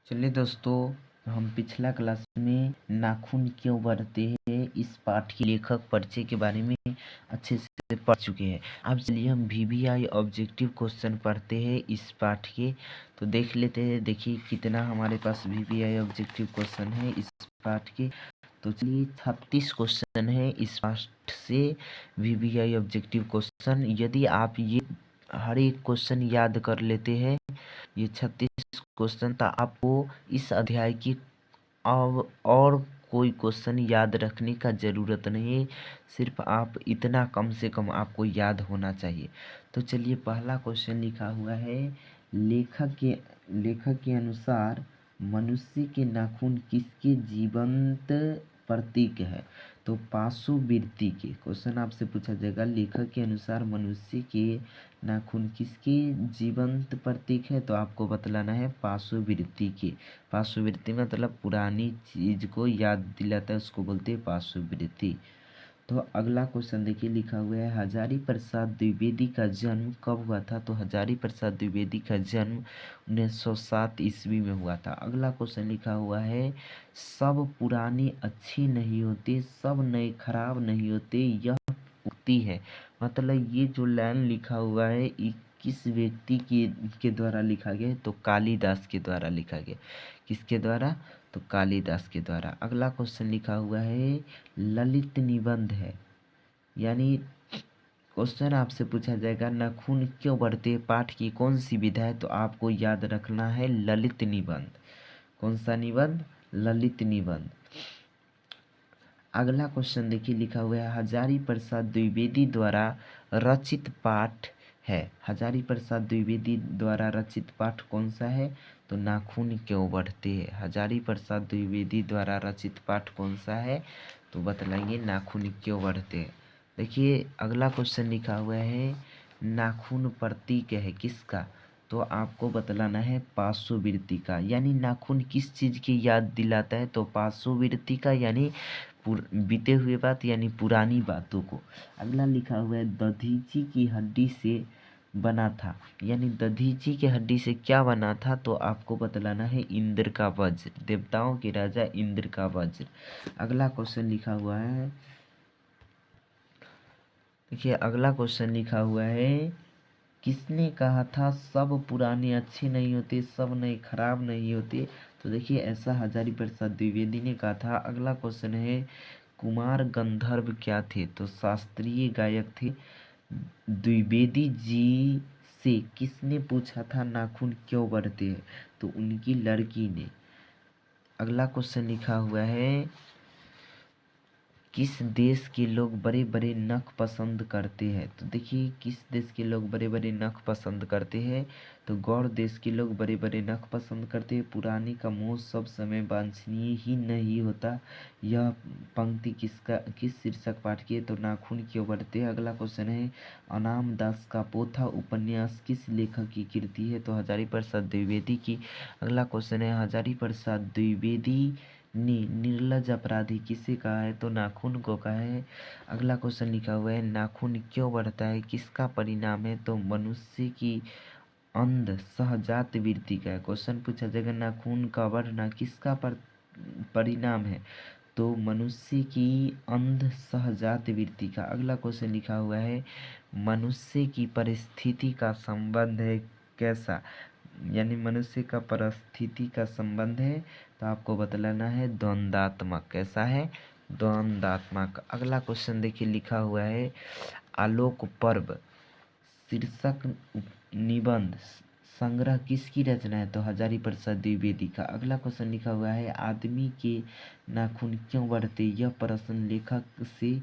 चलिए दोस्तों, हम पिछला क्लास में नाखून क्यों बढ़ते हैं इस पाठ के लेखक परिचय के बारे में अच्छे से पढ़ चुके हैं। अब चलिए हम वीवीआई ऑब्जेक्टिव क्वेश्चन पढ़ते हैं इस पाठ के। तो देख लेते हैं, देखिए कितना हमारे पास वीवीआई ऑब्जेक्टिव क्वेश्चन है इस पाठ के। तो चलिए 36 क्वेश्चन है इस पाठ से वीवीआई ऑब्जेक्टिव क्वेश्चन। यदि आप ये हर एक क्वेश्चन याद कर लेते हैं, ये 36 क्वेश्चन, तो आपको इस अध्याय की और कोई क्वेश्चन याद रखने का ज़रूरत नहीं है। सिर्फ आप इतना कम से कम आपको याद होना चाहिए। तो चलिए पहला क्वेश्चन लिखा हुआ है, लेखक के अनुसार मनुष्य के नाखून किसके जीवंत प्रतीक है? तो पाशुवृत्ति के। क्वेश्चन आपसे पूछा जाएगा, लेखक के अनुसार मनुष्य के नाखून किसके जीवंत प्रतीक है? तो आपको बतलाना है पाशुवृत्ति के। पाशुवृत्ति मतलब पुरानी चीज को याद दिलाता है, उसको बोलते हैं पाशुवृत्ति। तो अगला क्वेश्चन देखिए, लिखा हुआ है, हजारी प्रसाद द्विवेदी का जन्म कब हुआ था? तो हजारी प्रसाद द्विवेदी का जन्म 1907 ईस्वी में हुआ था। अगला क्वेश्चन लिखा हुआ है, सब पुराने अच्छे नहीं होते, सब नए खराब नहीं होते, यह उक्ति है। मतलब ये जो लाइन लिखा हुआ है किस व्यक्ति के द्वारा लिखा गया है? तो कालिदास के द्वारा लिखा गया। किसके द्वारा? तो कालिदास के द्वारा। अगला क्वेश्चन लिखा हुआ है, ललित निबंध है, यानी क्वेश्चन आपसे पूछा जाएगा नाखून क्यों बढ़ते पाठ की कौन सी विधा है? तो आपको याद रखना है ललित निबंध। कौन सा निबंध? ललित निबंध। अगला क्वेश्चन देखिए, लिखा हुआ है, हजारी प्रसाद द्विवेदी द्वारा रचित पाठ है। हजारी प्रसाद द्विवेदी द्वारा रचित पाठ कौन सा है? तो नाखून क्यों बढ़ते हैं। हजारी प्रसाद द्विवेदी द्वारा रचित पाठ कौन सा है? तो बतलाएंगे नाखून क्यों बढ़ते हैं। देखिए अगला क्वेश्चन लिखा हुआ है, नाखून प्रतीक है किसका? तो आपको बतलाना है पाशुवृत्ति का। यानी नाखून किस चीज़ की याद दिलाता है? तो पाशुवृत्ति का, यानी बीते हुए बात, यानी पुरानी बातों को। अगला लिखा हुआ है, दधीची की हड्डी से बना था, यानी दधीची की हड्डी से क्या बना था? तो आपको बतलाना है इंद्र का वज्र, देवताओं के राजा इंद्र का वज्र। अगला क्वेश्चन लिखा हुआ है, देखिए अगला क्वेश्चन लिखा हुआ है, किसने कहा था सब पुराने अच्छे नहीं होते, सब नए खराब नहीं होते? तो देखिए ऐसा हजारी प्रसाद द्विवेदी ने कहा था। अगला क्वेश्चन है, कुमार गंधर्व क्या थे? तो शास्त्रीय गायक थे। द्विवेदी जी से किसने पूछा था नाखून क्यों बढ़ते हैं? तो उनकी लड़की ने। अगला क्वेश्चन लिखा हुआ है, किस देश के लोग बड़े बड़े नख पसंद करते हैं? तो देखिए किस देश के लोग बड़े बड़े नख पसंद करते हैं? तो गौड़ देश के लोग बड़े बड़े नख पसंद करते हैं। पुराने का मोह सब समय वांछनीय ही नहीं होता। यह पंक्ति किस शीर्षक पाठ की है? तो नाखून क्यों बढ़ते हैं। अगला क्वेश्चन है, अनाम दास का पोथा उपन्यास किस लेखक की कृति है? तो हजारी प्रसाद द्विवेदी की। अगला क्वेश्चन है, हजारी प्रसाद द्विवेदी ने निर्लज अपराधी किसे कहा है? तो नाखून को कहा है। अगला क्वेश्चन लिखा हुआ है, नाखून क्यों बढ़ता है किसका परिणाम है? तो मनुष्य की अंध सहजात वृत्ति का है। क्वेश्चन पूछा जाएगा, नाखून का बढ़ना किसका परिणाम है? तो मनुष्य की अंध सहजात वृत्ति का। अगला क्वेश्चन लिखा हुआ है, मनुष्य की परिस्थिति का संबंध है कैसा? यानी मनुष्य का परिस्थिति का संबंध है, तो आपको बतलाना है द्वंद्वात्मक। कैसा है? द्वंद्वात्मक। अगला क्वेश्चन देखिए, लिखा हुआ है, आलोक पर्व शीर्षक निबंध संग्रह किसकी रचना है? तो हजारी प्रसाद द्विवेदी का। अगला क्वेश्चन लिखा हुआ है, आदमी के नाखून क्यों बढ़ते, यह प्रश्न लेखक से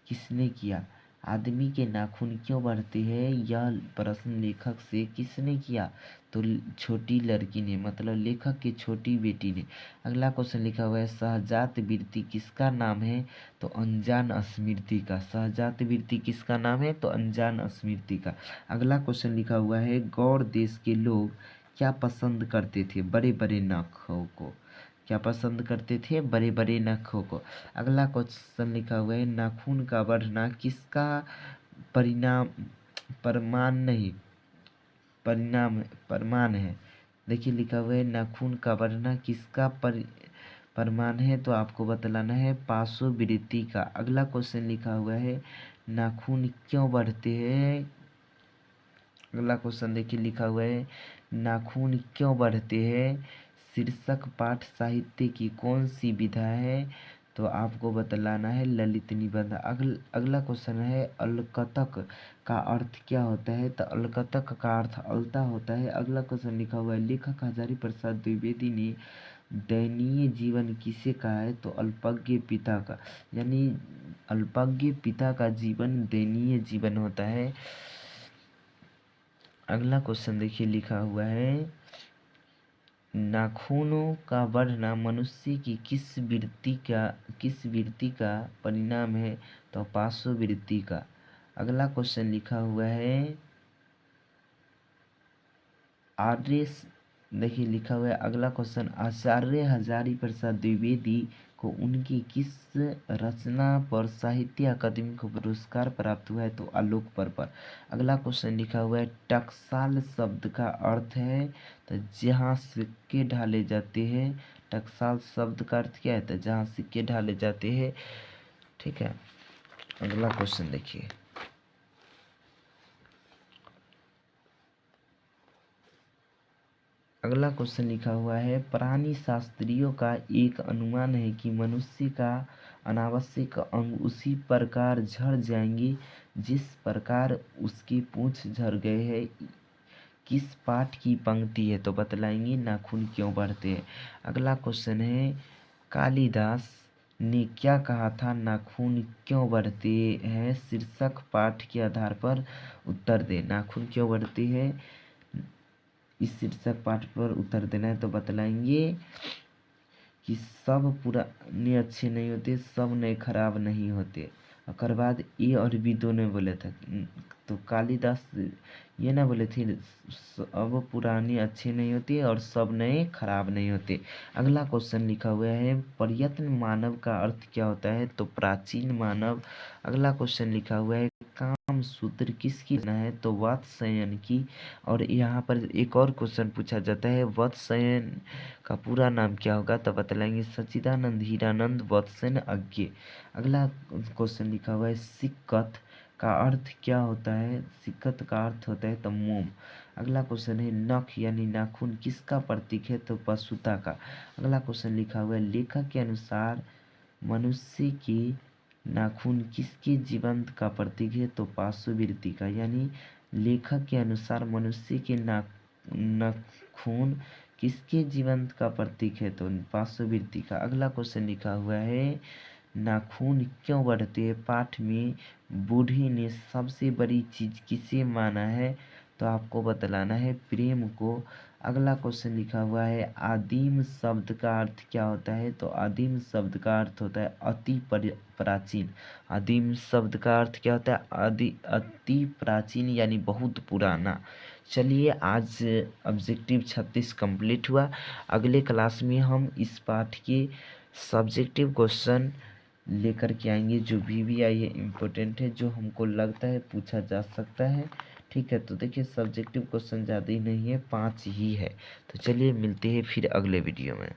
किसने किया? आदमी के नाखून क्यों बढ़ते हैं, यह प्रश्न लेखक से किसने किया? तो छोटी लड़की ने, मतलब लेखक की छोटी बेटी ने। अगला क्वेश्चन लिखा हुआ है, सहजात वृत्ति किसका नाम है? तो अनजान स्मृति का। सहजात वृत्ति किसका नाम है? तो अनजान स्मृति का। अगला क्वेश्चन लिखा हुआ है, गौड़ देश के लोग क्या पसंद करते थे? बड़े बड़े नखों को। क्या पसंद करते थे? बड़े बड़े नखों को। अगला क्वेश्चन लिखा हुआ है, नाखून का बढ़ना किसका परिणाम, प्रमाण नहीं, परिणाम प्रमाण है? देखिए लिखा हुआ है नाखून का बढ़ना किसका प्रमाण है, तो आपको बतलाना है पार्श्ववृत्ति का। अगला क्वेश्चन लिखा हुआ है नाखून क्यों बढ़ते हैं। अगला क्वेश्चन देखिए लिखा हुआ है नाखून क्यों बढ़ते हैं, शीर्षक पाठ साहित्य की कौन सी विधा है, तो आपको बतलाना है ललित निबंध। अगला क्वेश्चन है अलकतक का अर्थ क्या होता है, तो अलकतक का अर्थ अलता होता है। अगला क्वेश्चन लिखा हुआ है लेखक हजारी प्रसाद द्विवेदी ने दयनीय जीवन किसे कहा है, तो अल्पज्ञ पिता का, यानी अल्पज्ञ पिता का जीवन दयनीय जीवन होता है। अगला क्वेश्चन देखिए लिखा हुआ है नाखूनों का बढ़ना मनुष्य की किस वृत्ति का परिणाम है, तो पार्श्ववृत्ति का। अगला क्वेश्चन लिखा हुआ है देखिए लिखा हुआ है अगला क्वेश्चन आचार्य हजारी प्रसाद द्विवेदी को उनकी किस रचना पर साहित्य अकादमी को पुरस्कार प्राप्त हुआ है, तो आलोक पर। अगला क्वेश्चन लिखा हुआ है टकसाल शब्द का अर्थ है, तो जहाँ सिक्के ढाले जाते हैं। टकसाल शब्द का अर्थ क्या है, तो जहाँ सिक्के ढाले जाते हैं। ठीक है, अगला क्वेश्चन देखिए अगला क्वेश्चन लिखा हुआ है प्राणी शास्त्रियों का एक अनुमान है कि मनुष्य का अनावश्यक अंग उसी प्रकार झड़ जाएंगे जिस प्रकार उसकी पूंछ झड़ गए है। किस पाठ की पंक्ति है, तो बतलाएंगे नाखून क्यों बढ़ते हैं। अगला क्वेश्चन है कालिदास ने क्या कहा था, नाखून क्यों बढ़ते हैं, शीर्षक पाठ के आधार पर उत्तर दे। नाखून क्यों बढ़ते हैं, इस शीर्षक पाठ पर उत्तर देना है, तो बतलाएंगे कि सब पुराने अच्छे नहीं होते, सब नए खराब नहीं होते। और बाद ए और बी दोनों बोले थे, तो कालिदास ये ना बोले थे सब पुराने अच्छे नहीं होते और सब नए खराब नहीं होते। अगला क्वेश्चन लिखा हुआ है प्रयत्न मानव का अर्थ क्या होता है, तो प्राचीन मानव। अगला क्वेश्चन लिखा हुआ है काम सूत्र किसकी रचना है, तो वात्स्यायन की। और यहाँ पर एक और क्वेश्चन पूछा जाता है वात्स्यायन का पूरा नाम क्या होगा, तो बतलाएंगे सच्चिदानंद हीरानंद वात्स्यायन अज्ञे। अगला क्वेश्चन लिखा हुआ है सिक्कत का अर्थ क्या होता है, सिक्कत का अर्थ होता है तो मोम। अगला क्वेश्चन है नख यानी नाखून किसका प्रतीक है, तो पशुता का। अगला क्वेश्चन लिखा हुआ है लेखक के अनुसार मनुष्य के नाखून किसके जीवंत का प्रतीक है, तो पार्श्ववृत्ति का, यानी लेखक के अनुसार मनुष्य के नाखून किसके जीवंत का प्रतीक है, तो पार्श्ववृत्ति का। अगला क्वेश्चन लिखा हुआ है नाखून क्यों बढ़ते हैं, पाठ में बूढ़े ने सबसे बड़ी चीज किसे माना है, तो आपको बतलाना है प्रेम को। अगला क्वेश्चन लिखा हुआ है आदिम शब्द का अर्थ क्या होता है, तो आदिम शब्द का अर्थ होता है अति प्राचीन। आदिम शब्द का अर्थ क्या होता है, अति प्राचीन यानी बहुत पुराना। चलिए आज ऑब्जेक्टिव 36 कंप्लीट हुआ। अगले क्लास में हम इस पाठ के सब्जेक्टिव क्वेश्चन लेकर के आएंगे जो VVI है, इम्पोर्टेंट है, जो हमको लगता है पूछा जा सकता है। ठीक है, तो देखिए सब्जेक्टिव क्वेश्चन ज़्यादा ही नहीं है, 5 ही है। तो चलिए मिलते हैं फिर अगले वीडियो में।